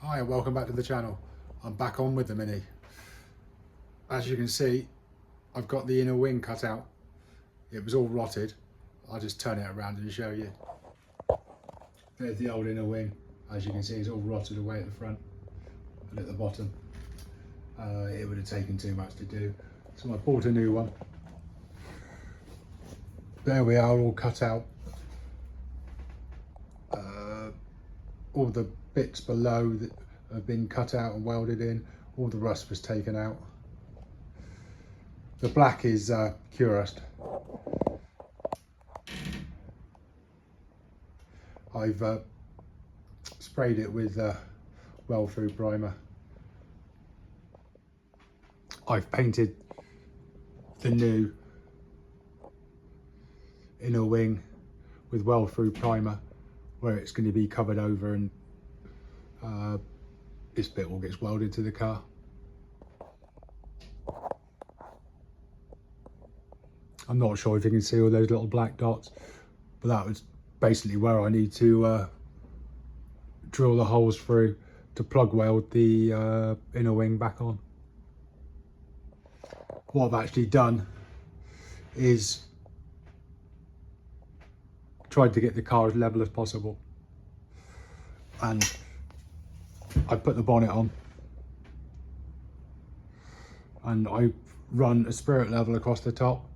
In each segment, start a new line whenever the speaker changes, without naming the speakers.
Hi and welcome back to the channel. I'm back on with the Mini. As you can see, I've got the inner wing cut out. It was all rotted. I'll just turn it around and show you. There's the old inner wing. As you can see, it's all rotted away at the front and at the bottom. It would have taken too much to do, so I bought a new one. There we are, all cut out. All the bits below that have been cut out and welded in. All the rust was taken out. The black is Curust. I've sprayed it with Weld-Through primer. I've painted the new inner wing with Weld-Through primer, where it's going to be covered over, and this bit all gets welded to the car. I'm not sure if you can see all those little black dots, but that was basically where I need to drill the holes through to plug weld the inner wing back on. What I've actually done is tried to get the car as level as possible, and I put the bonnet on and I run a spirit level across the top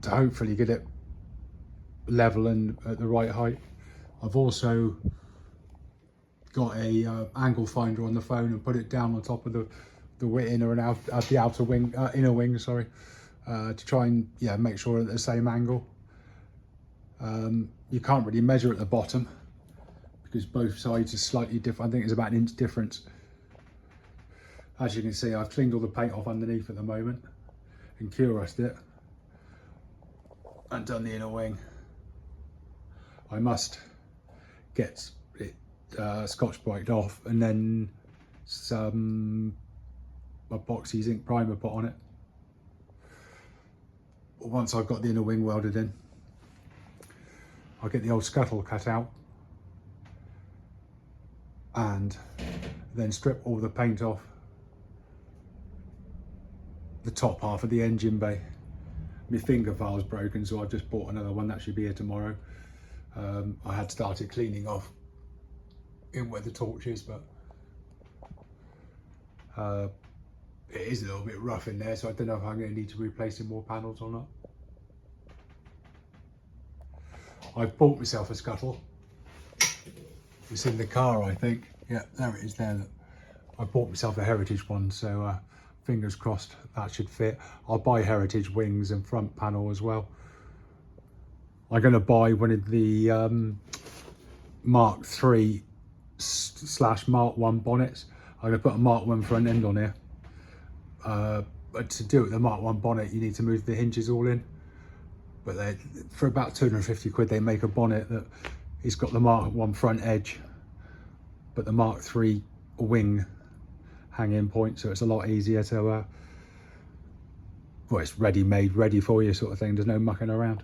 to hopefully get it level and at the right height. I've also got a angle finder on the phone and put it down on top of the inner and the outer wing, inner wing, sorry, to try and make sure at the same angle. You can't really measure at the bottom because both sides are slightly different. I think it's about an inch difference. As you can see, I've cleaned all the paint off underneath at the moment and Curust it and done the inner wing. I must get it Scotch-Brite off and then some epoxy zinc primer put on it. Once I've got the inner wing welded in, I'll get the old scuttle cut out and then strip all the paint off the top half of the engine bay. My finger file's broken, so I've just bought another one. That should be here tomorrow. I had started cleaning off in where the torch is, but it is a little bit rough in there, so I don't know if I'm going to need to replace some more panels or not. I've bought myself a scuttle. It's in the car, I think. Yeah, there it is there. I bought myself a Heritage one, so fingers crossed that should fit. I'll buy Heritage wings and front panel as well. I'm going to buy one of the Mark III / Mark 1 bonnets. I'm going to put a Mark 1 front end on here. But to do it with the Mark 1 bonnet, you need to move the hinges all in. But for about 250 quid, they make a bonnet that it's got the Mark 1 front edge, but the Mark 3 wing hang-in point, so it's a lot easier to, well, it's ready-made, ready for you sort of thing. There's no mucking around.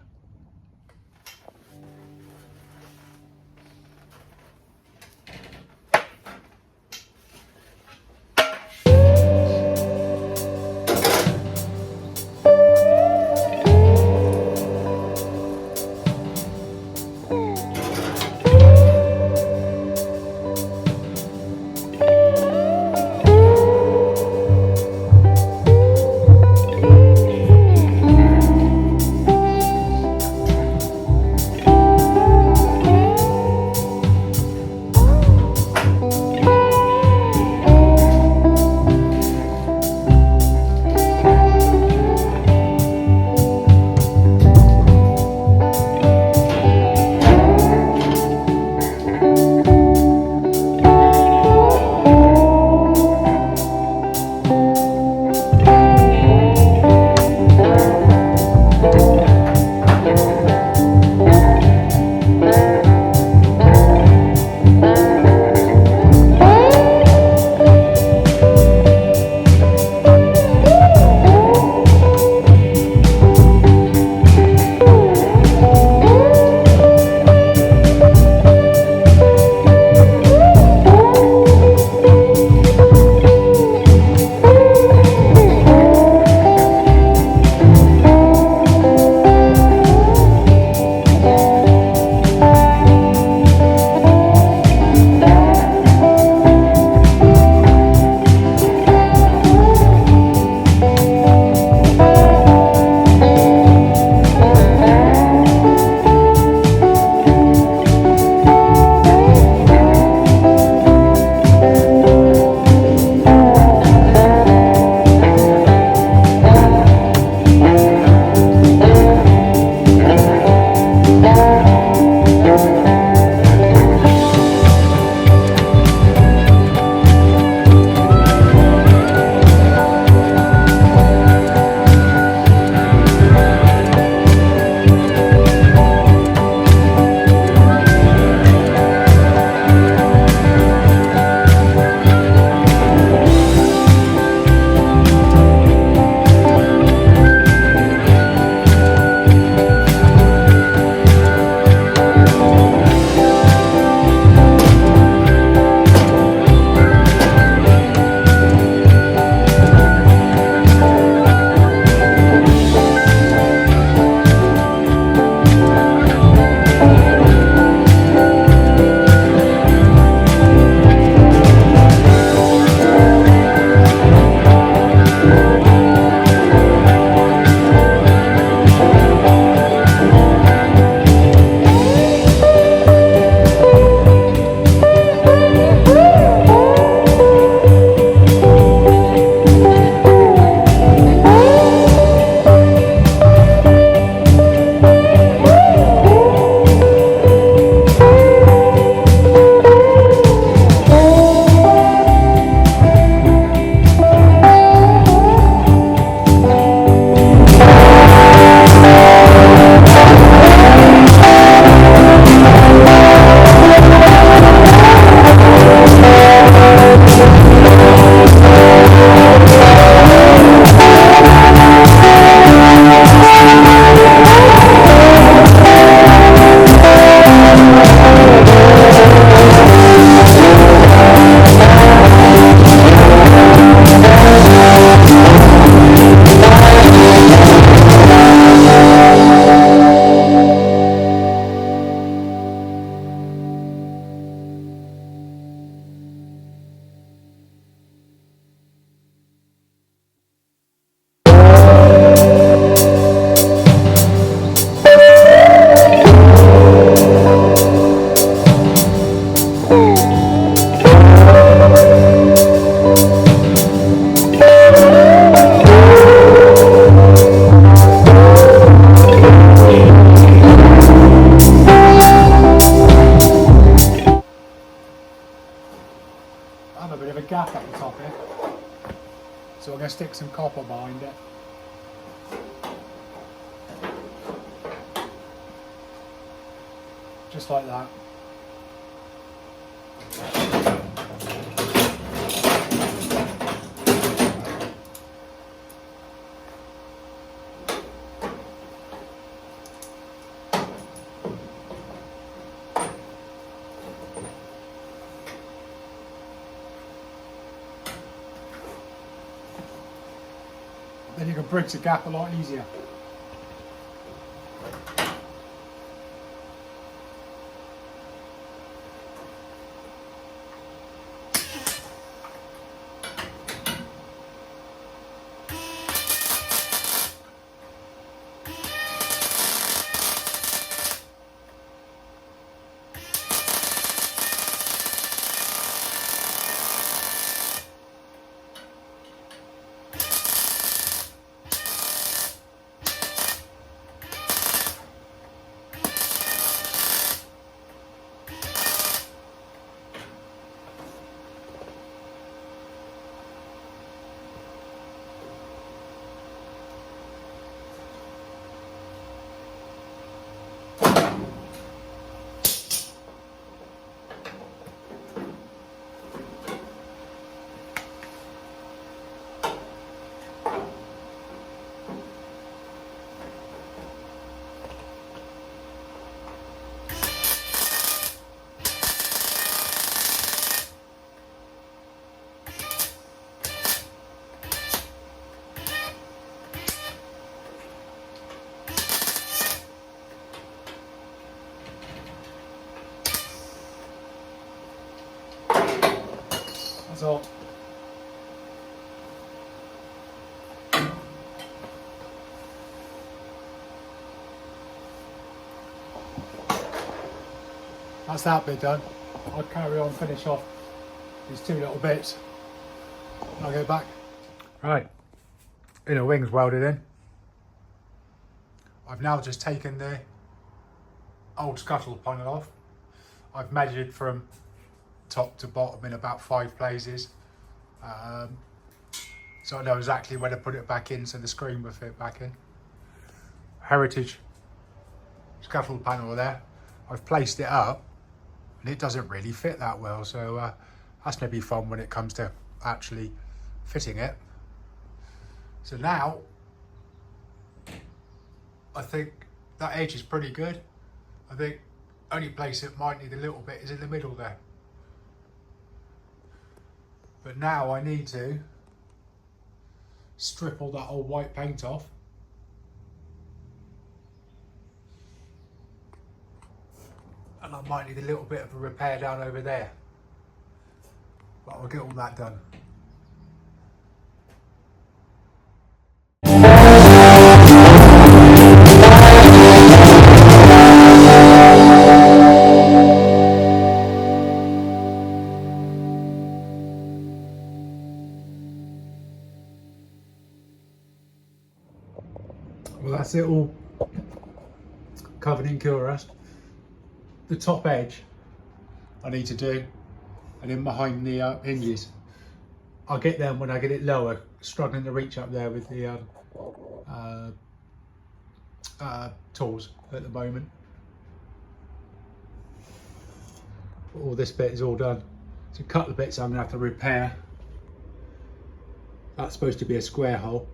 I have a bit of a gap at the top here, so I'm going to stick some copper behind it. Just like that. Then you can bridge the gap a lot easier. That's all. That's that bit done. I'll carry on, finish off these two little bits. I'll go back. Right, inner wing's welded in. I've now just taken the old scuttle panel off. I've measured from top to bottom in about 5 places. So I know exactly where to put it back in so the screen will fit back in. Heritage scuttle panel there. I've placed it up and it doesn't really fit that well, so that's going to be fun when it comes to actually fitting it. So now I think that edge is pretty good. I think only place it might need a little bit is in the middle there. But now I need to strip all that old white paint off. And I might need a little bit of a repair down over there. But I'll get all that done. Well, that's it all covered in Cure Rust. The top edge I need to do, and then behind the hinges. I'll get them when I get it lower, struggling to reach up there with the tools at the moment. All this bit is all done. So a couple of bits I'm going to have to repair. That's supposed to be a square hole.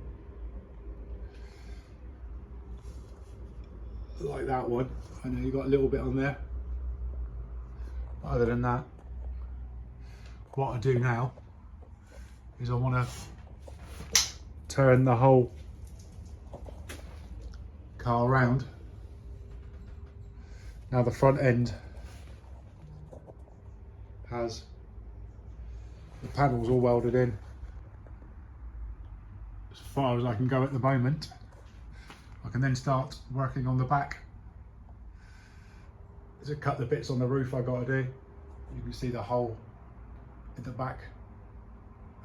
Like that one. I know you've got a little bit on there. Other than that, what I do now is I want to turn the whole car around. Now the front end has the panels all welded in as far as I can go at the moment. I can then start working on the back. There's a couple of bits on the roof I got to do. You can see the hole in the back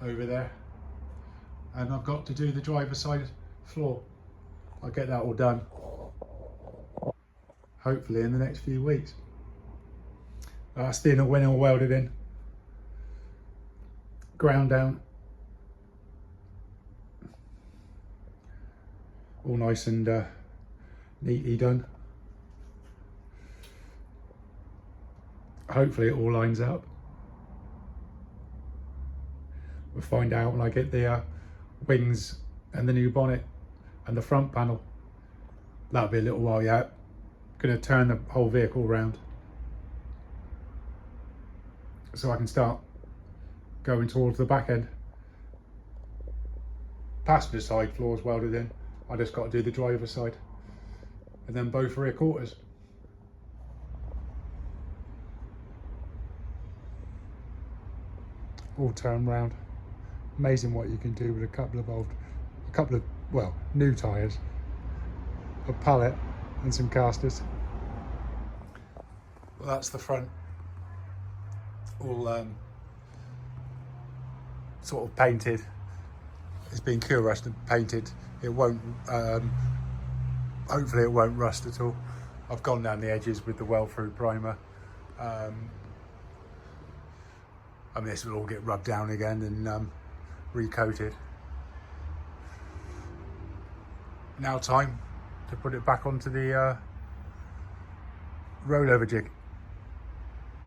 over there. And I've got to do the driver's side floor. I'll get that all done, hopefully in the next few weeks. That's the inner wing all welded in. ground down. All nice and neatly done. Hopefully it all lines up. We'll find out when I get the wings and the new bonnet and the front panel. That'll be a little while yet. Going to turn the whole vehicle around so I can start going towards the back end. Passenger side floor's welded in. I just got to do the driver side and then both rear quarters. All turned round. Amazing what you can do with a couple of well, new tyres, a pallet and some casters. Well, that's the front, all sort of painted. It's been cure rushed and painted. It won't, hopefully it won't rust at all. I've gone down the edges with the weld through primer. I mean, this will all get rubbed down again and recoated. Now time to put it back onto the rollover jig.